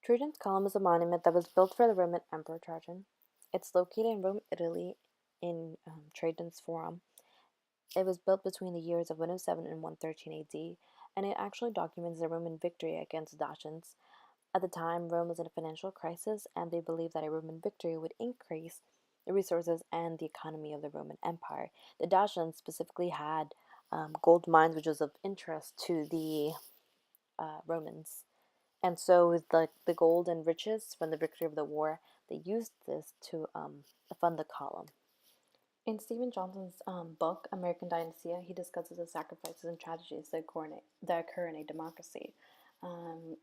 Trajan's Column is a monument that was built for the Roman Emperor Trajan. It's located in Rome, Italy, in Trajan's Forum. It was built between the years of 107 and 113 AD, and it actually documents the Roman victory against the Dacians. At the time, Rome was in a financial crisis, and they believed that a Roman victory would increase the resources and the economy of the Roman Empire. The Dacians specifically had gold mines, which was of interest to the Romans. And so, with the gold and riches from the victory of the war, they used this to fund the column. In Stephen Johnson's book, American Dynasty, he discusses the sacrifices and tragedies that occur in a democracy. Um,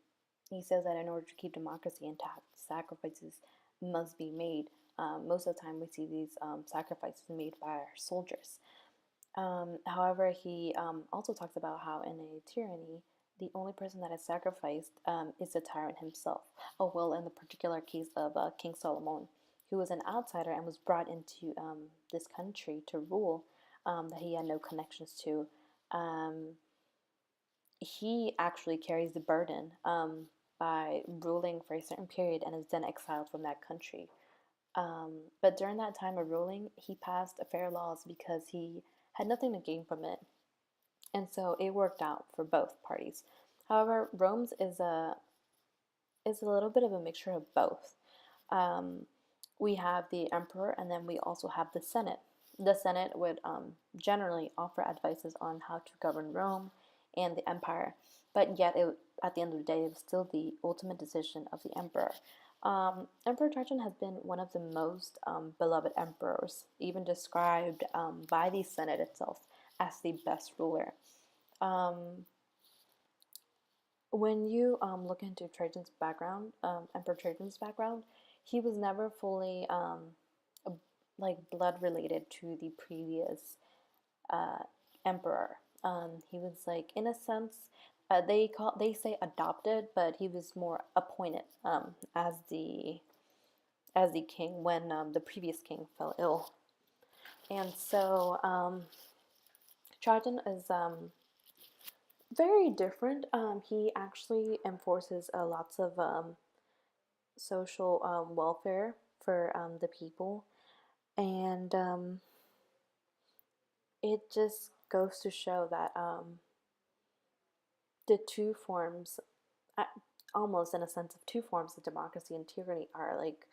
he says that in order to keep democracy intact, sacrifices must be made. Most of the time, we see these sacrifices made by our soldiers. However, he also talks about how in a tyranny, the only person that is sacrificed is the tyrant himself. Oh, well, in the particular case of King Solomon, who was an outsider and was brought into this country to rule that he had no connections to, um, he actually carries the burden by ruling for a certain period and is then exiled from that country. But during that time of ruling, he passed fair laws because he had nothing to gain from it. And so it worked out for both parties. However, Rome's is a little bit of a mixture of both. Um, we have the emperor, and then we also have the Senate. The Senate would generally offer advices on how to govern Rome and the empire, but yet at the end of the day, it was still the ultimate decision of the emperor. Emperor Trajan has been one of the most beloved emperors, even described by the Senate itself as the best ruler. Um, when you look into Trajan's background, Emperor Trajan's background, he was never fully like blood related to the previous uh, emperor. He was like, in a sense, they say adopted, but he was more appointed as the king when the previous king fell ill, and so Trajan is very different. He actually enforces lots of social welfare for the people, and it just goes to show that the two forms, uh, almost in a sense of two forms of democracy and tyranny, are like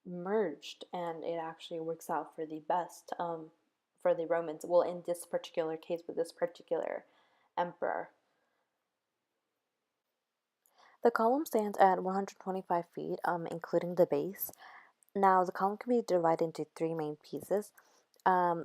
merged, and it actually works out for the best for the Romans. Well, in this particular case, with this particular emperor. The column stands at 125 feet, including the base. Now, the column can be divided into three main pieces.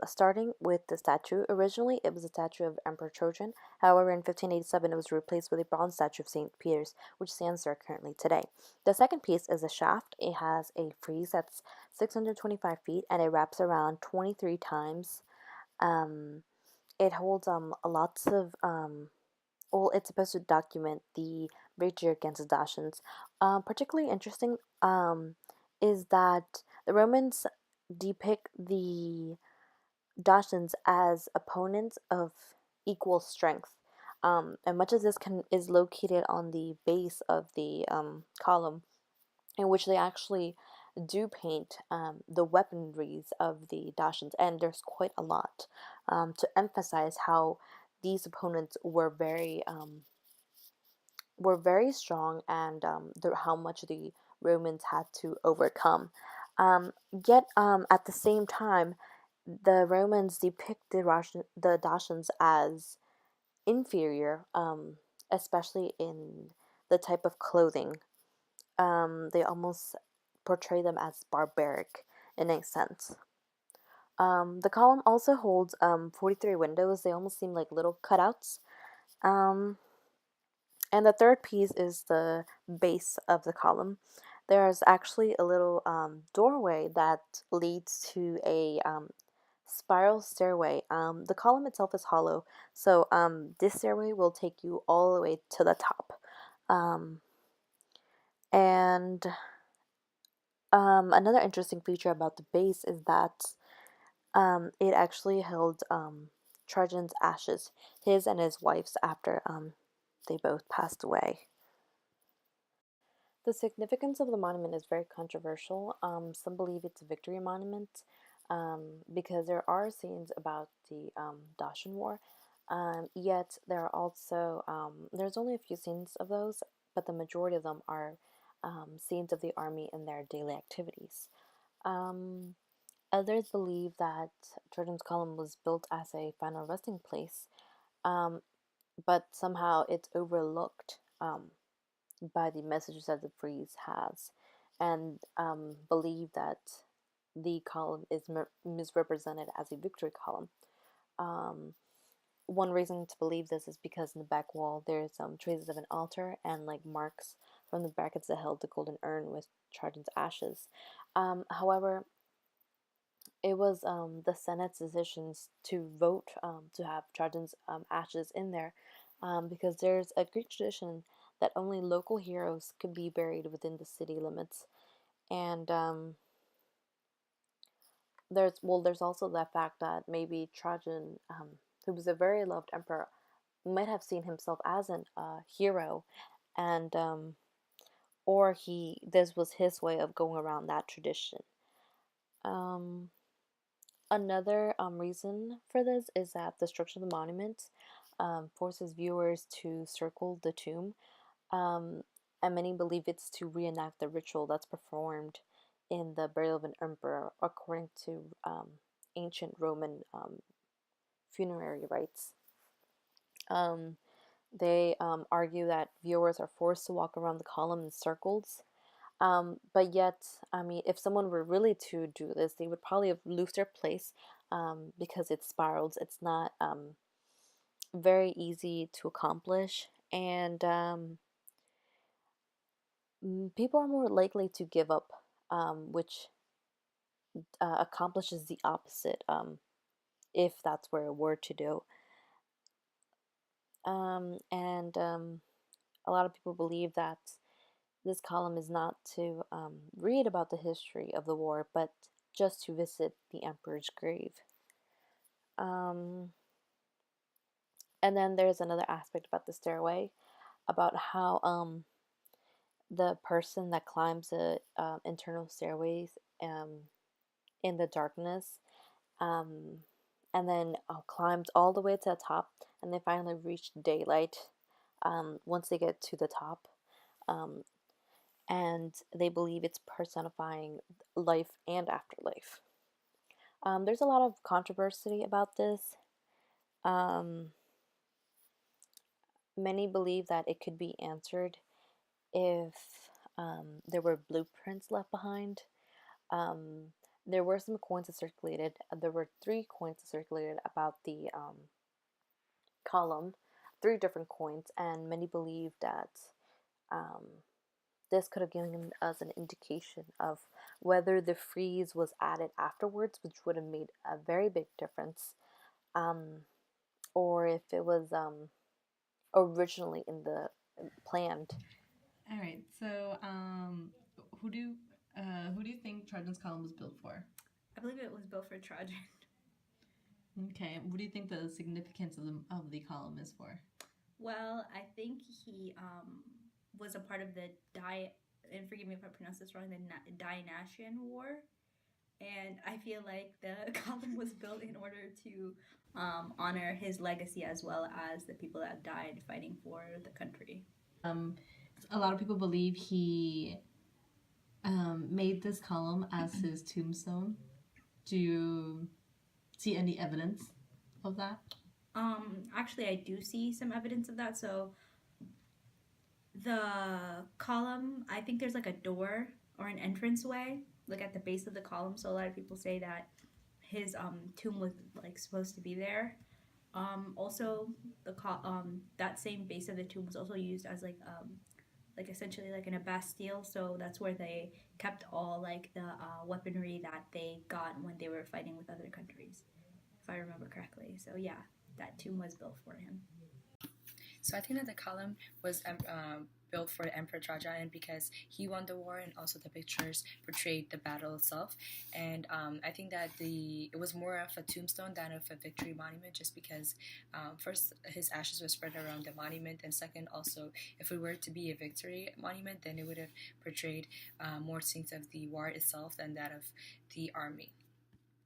Starting with the statue. Originally, it was a statue of Emperor Trajan. However, in 1587, it was replaced with a bronze statue of St. Peter's, which stands there currently today. The second piece is a shaft. It has a frieze that's 625 feet, and it wraps around 23 times. Um, it holds lots of well, it's supposed to document the victory against the Dacians. Particularly interesting is that the Romans depict the Dacians as opponents of equal strength. And much of this is located on the base of the column, in which they actually do paint the weaponries of the Dacians, and there's quite a lot to emphasize how these opponents were very strong, and how much the Romans had to overcome. Yet at the same time, the Romans depict the Dacians as inferior, especially in the type of clothing. They almost portray them as barbaric in a sense. The column also holds 43 windows. They almost seem like little cutouts. Um, and the third piece is the base of the column. There's actually a little doorway that leads to a spiral stairway. The column itself is hollow, so this stairway will take you all the way to the top. Um, and Another interesting feature about the base is that it actually held Trajan's ashes, his and his wife's, after they both passed away. The significance of the monument is very controversial. Some believe it's a victory monument because there are scenes about the Dacian War. Yet there are also there's only a few scenes of those, but the majority of them are scenes of the army in their daily activities. Um, Others believe that Trajan's Column was built as a final resting place, um, but somehow it's overlooked by the messages that the frieze has, and believe that the column is misrepresented as a victory column. Um, One reason to believe this is because in the back wall there's traces of an altar and like marks from the brackets that held the golden urn with Trajan's ashes. However, it was the Senate's decisions to vote to have Trajan's ashes in there because there's a Greek tradition that only local heroes could be buried within the city limits. And there's also the fact that maybe Trajan, who was a very loved emperor, might have seen himself as an hero, and or he this was his way of going around that tradition. Um, Another reason for this is that the structure of the monument forces viewers to circle the tomb, um, and many believe it's to reenact the ritual that's performed in the burial of an emperor, according to ancient Roman funerary rites. Um, they argue that viewers are forced to walk around the column in circles. But yet, I mean, if someone were really to do this, they would probably have lose their place because it spirals. It's not very easy to accomplish, and people are more likely to give up, which accomplishes the opposite if that's where it were to do. And a lot of people believe that this column is not to read about the history of the war, but just to visit the emperor's grave. Um, and then there's another aspect about the stairway, about how the person that climbs the internal stairways in the darkness, um, and then climbs all the way to the top, and they finally reach daylight once they get to the top. Um, and they believe it's personifying life and afterlife. There's a lot of controversy about this. Um, Many believe that it could be answered if there were blueprints left behind. Um, there were some coins that circulated. There were three coins that circulated about the column, three different coins, and many believe that um, this could have given us an indication of whether the frieze was added afterwards, which would have made a very big difference, um, or if it was originally in the planned. All right. So, who do who do you think Trajan's column was built for? I believe it was built for Trajan. Okay. What do you think the significance of the column is for? Well, I think he was a part of the and forgive me if I pronounce this wrong, the Dionysian War. And I feel like the column was built in order to honor his legacy as well as the people that died fighting for the country. A lot of people believe he made this column as his tombstone. Do you see any evidence of that? Actually, I do see some evidence of that. So the column, I think there's like a door or an entranceway, like at the base of the column. So a lot of people say that his tomb was like supposed to be there. Also, that same base of the tomb was also used as like essentially like in a bastille. So that's where they kept all like the weaponry that they got when they were fighting with other countries, if I remember correctly. So yeah, that tomb was built for him. So I think that the column was built for Emperor Trajan because he won the war, and also the pictures portrayed the battle itself. And I think that it was more of a tombstone than of a victory monument, just because first his ashes were spread around the monument, and second also if it were to be a victory monument, then it would have portrayed more scenes of the war itself than that of the army.